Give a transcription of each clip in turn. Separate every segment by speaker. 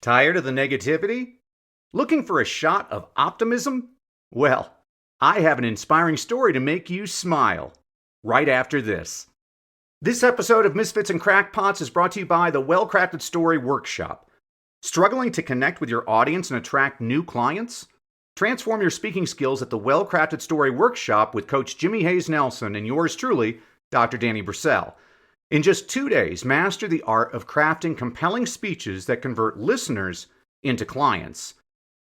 Speaker 1: Tired of the negativity? Looking for a shot of optimism? Well, I have an inspiring story to make you smile right after this. This episode of Misfits and Crackpots is brought to you by the Well-Crafted Story Workshop. Struggling to connect with your audience and attract new clients? Transform your speaking skills at the Well-Crafted Story Workshop with Coach Jimmy Hayes Nelson and yours truly, Dr. Danny Brissell. In just 2 days, master the art of crafting compelling speeches that convert listeners into clients.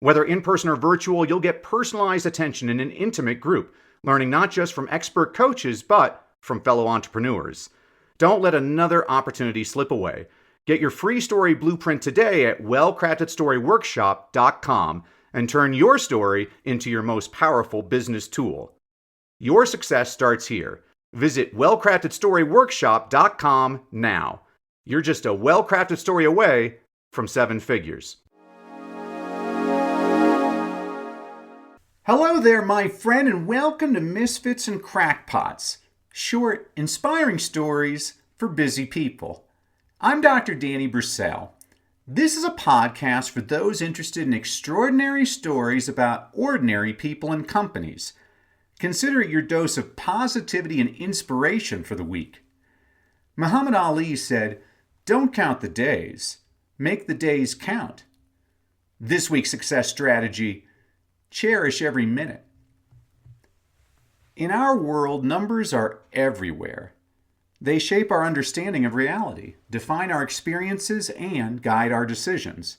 Speaker 1: Whether in-person or virtual, you'll get personalized attention in an intimate group, learning not just from expert coaches, but from fellow entrepreneurs. Don't let another opportunity slip away. Get your free story blueprint today at wellcraftedstoryworkshop.com and turn your story into your most powerful business tool. Your success starts here. Visit wellcraftedstoryworkshop.com now. You're just a well-crafted story away from 7 figures. Hello there, my friend, and welcome to Misfits and Crackpots. Short, inspiring stories for busy people. I'm Dr. Danny Brissell. This is a podcast for those interested in extraordinary stories about ordinary people and companies. Consider it your dose of positivity and inspiration for the week. Muhammad Ali said, "Don't count the days, make the days count." This week's success strategy: cherish every minute. In our world, numbers are everywhere. They shape our understanding of reality, define our experiences, and guide our decisions.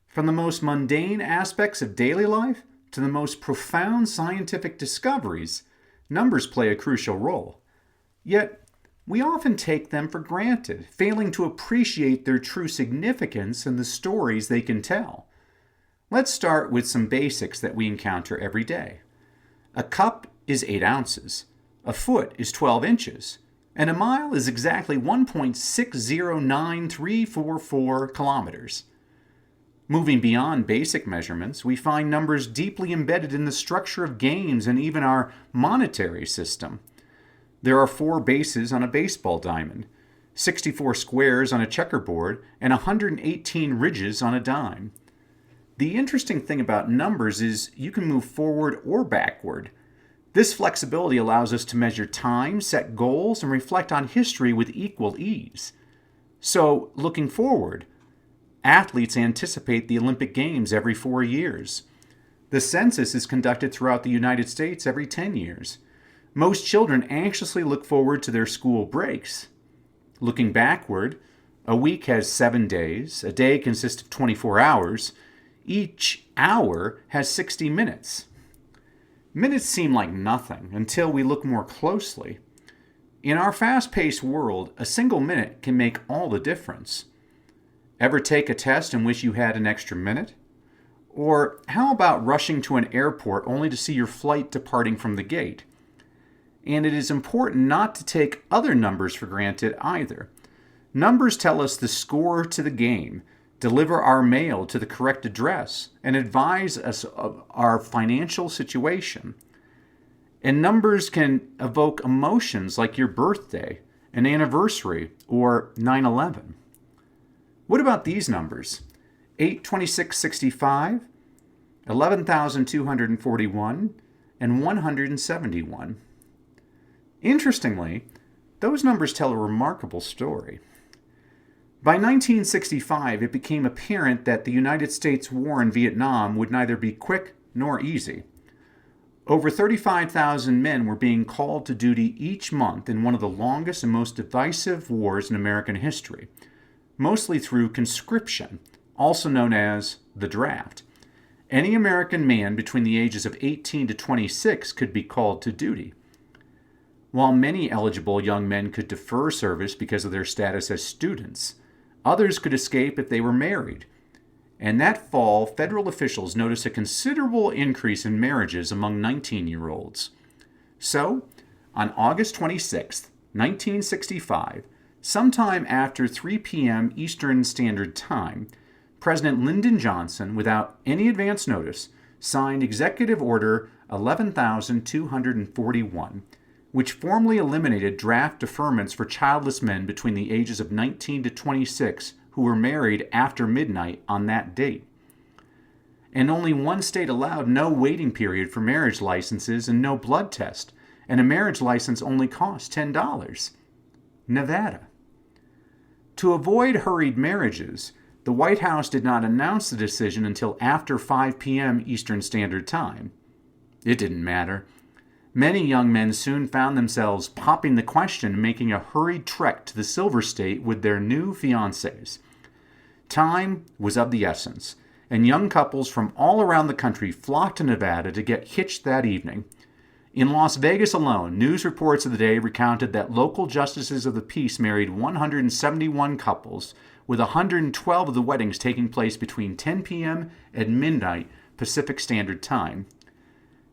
Speaker 1: From the most mundane aspects of daily life to the most profound scientific discoveries, numbers play a crucial role. Yet, we often take them for granted, failing to appreciate their true significance and the stories they can tell. Let's start with some basics that we encounter every day. A cup is 8 ounces, a foot is 12 inches, and a mile is exactly 1.609344 kilometers. Moving beyond basic measurements, we find numbers deeply embedded in the structure of games and even our monetary system. There are 4 bases on a baseball diamond, 64 squares on a checkerboard, and 118 ridges on a dime. The interesting thing about numbers is you can move forward or backward. This flexibility allows us to measure time, set goals, and reflect on history with equal ease. So, looking forward, athletes anticipate the Olympic Games every 4 years. The census is conducted throughout the United States every 10 years. Most children anxiously look forward to their school breaks. Looking backward, a week has 7 days, a day consists of 24 hours, each hour has 60 minutes. Minutes seem like nothing until we look more closely. In our fast-paced world, a single minute can make all the difference. Ever take a test and wish you had an extra minute? Or how about rushing to an airport only to see your flight departing from the gate? And it is important not to take other numbers for granted either. Numbers tell us the score to the game, deliver our mail to the correct address, and advise us of our financial situation. And numbers can evoke emotions like your birthday, an anniversary, or 9/11. What about these numbers? 82665, 11,241, and 171. Interestingly, those numbers tell a remarkable story. By 1965, it became apparent that the United States war in Vietnam would neither be quick nor easy. Over 35,000 men were being called to duty each month in one of the longest and most divisive wars in American history, mostly through conscription, also known as the draft. Any American man between the ages of 18 to 26 could be called to duty. While many eligible young men could defer service because of their status as students, others could escape if they were married. And that fall, federal officials noticed a considerable increase in marriages among 19-year-olds. So, on August 26, 1965, sometime after 3 p.m. Eastern Standard Time, President Lyndon Johnson, without any advance notice, signed Executive Order 11,241, which formally eliminated draft deferments for childless men between the ages of 19 to 26 who were married after midnight on that date. And only one state allowed no waiting period for marriage licenses and no blood test, and a marriage license only cost $10. Nevada. To avoid hurried marriages, the White House did not announce the decision until after 5 p.m. Eastern Standard Time. It didn't matter. Many young men soon found themselves popping the question and making a hurried trek to the Silver State with their new fiancés. Time was of the essence, and young couples from all around the country flocked to Nevada to get hitched that evening. In Las Vegas alone, news reports of the day recounted that local justices of the peace married 171 couples, with 112 of the weddings taking place between 10 p.m. and midnight Pacific Standard Time.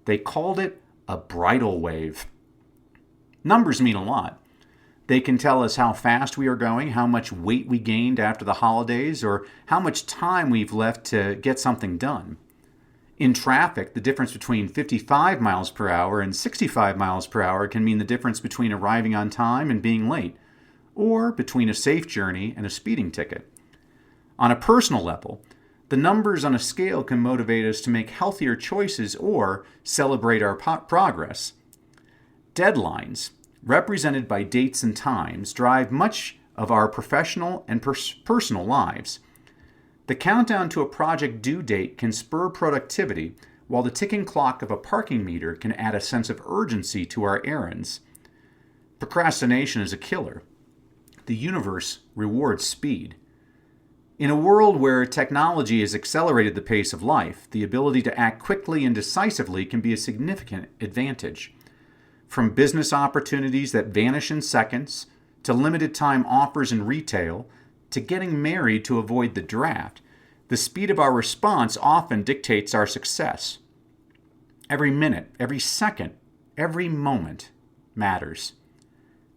Speaker 1: They called it a bridal wave. Numbers mean a lot. They can tell us how fast we are going, how much weight we gained after the holidays, or how much time we've left to get something done. In traffic, the difference between 55 miles per hour and 65 miles per hour can mean the difference between arriving on time and being late, or between a safe journey and a speeding ticket. On a personal level, the numbers on a scale can motivate us to make healthier choices or celebrate our progress. Deadlines, represented by dates and times, drive much of our professional and personal lives. The countdown to a project due date can spur productivity, while the ticking clock of a parking meter can add a sense of urgency to our errands. Procrastination is a killer. The universe rewards speed. In a world where technology has accelerated the pace of life, the ability to act quickly and decisively can be a significant advantage. From business opportunities that vanish in seconds, to limited time offers in retail, to getting married to avoid the draft, the speed of our response often dictates our success. Every minute, every second, every moment matters.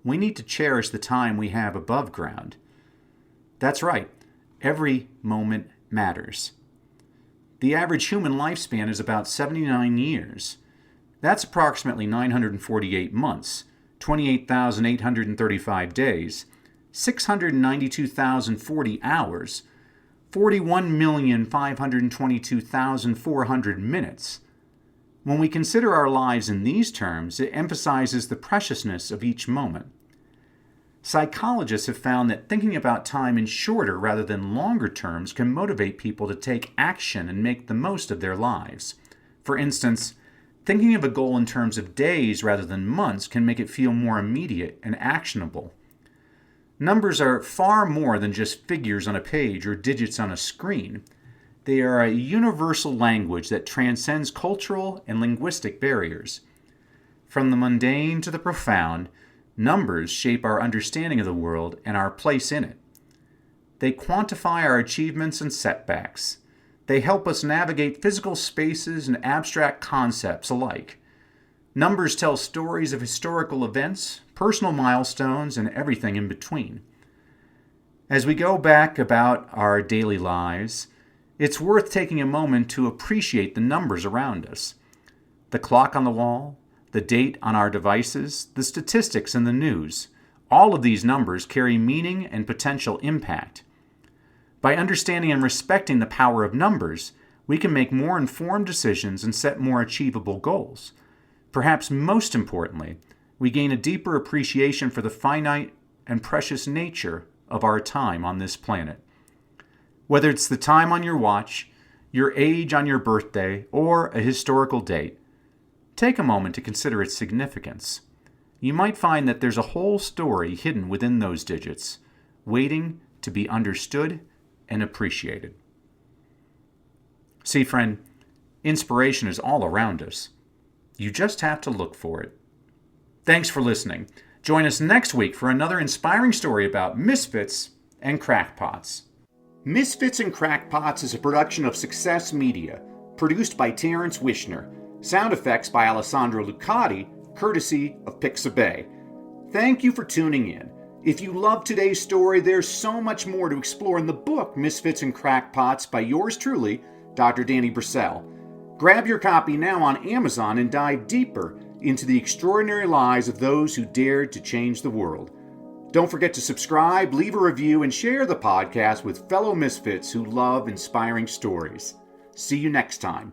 Speaker 1: We need to cherish the time we have above ground. That's right. Every moment matters. The average human lifespan is about 79 years. That's approximately 948 months, 28,835 days, 692,040 hours, 41,522,400 minutes. When we consider our lives in these terms, it emphasizes the preciousness of each moment. Psychologists have found that thinking about time in shorter rather than longer terms can motivate people to take action and make the most of their lives. For instance, thinking of a goal in terms of days rather than months can make it feel more immediate and actionable. Numbers are far more than just figures on a page or digits on a screen. They are a universal language that transcends cultural and linguistic barriers. From the mundane to the profound, numbers shape our understanding of the world and our place in it. They quantify our achievements and setbacks. They help us navigate physical spaces and abstract concepts alike. Numbers tell stories of historical events, personal milestones, and everything in between. As we go back about our daily lives, it's worth taking a moment to appreciate the numbers around us. The clock on the wall, the date on our devices, the statistics in the news. All of these numbers carry meaning and potential impact. By understanding and respecting the power of numbers, we can make more informed decisions and set more achievable goals. Perhaps most importantly, we gain a deeper appreciation for the finite and precious nature of our time on this planet. Whether it's the time on your watch, your age on your birthday, or a historical date, take a moment to consider its significance. You might find that there's a whole story hidden within those digits, waiting to be understood and appreciated. See, friend, inspiration is all around us. You just have to look for it. Thanks for listening. Join us next week for another inspiring story about misfits and crackpots. Misfits and Crackpots is a production of Success Media, produced by Terrence Wishner. Sound effects by Alessandro Lucati, courtesy of Pixabay. Thank you for tuning in. If you love today's story, there's so much more to explore in the book Misfits and Crackpots by yours truly, Dr. Danny Brissell. Grab your copy now on Amazon and dive deeper into the extraordinary lives of those who dared to change the world. Don't forget to subscribe, leave a review, and share the podcast with fellow misfits who love inspiring stories. See you next time.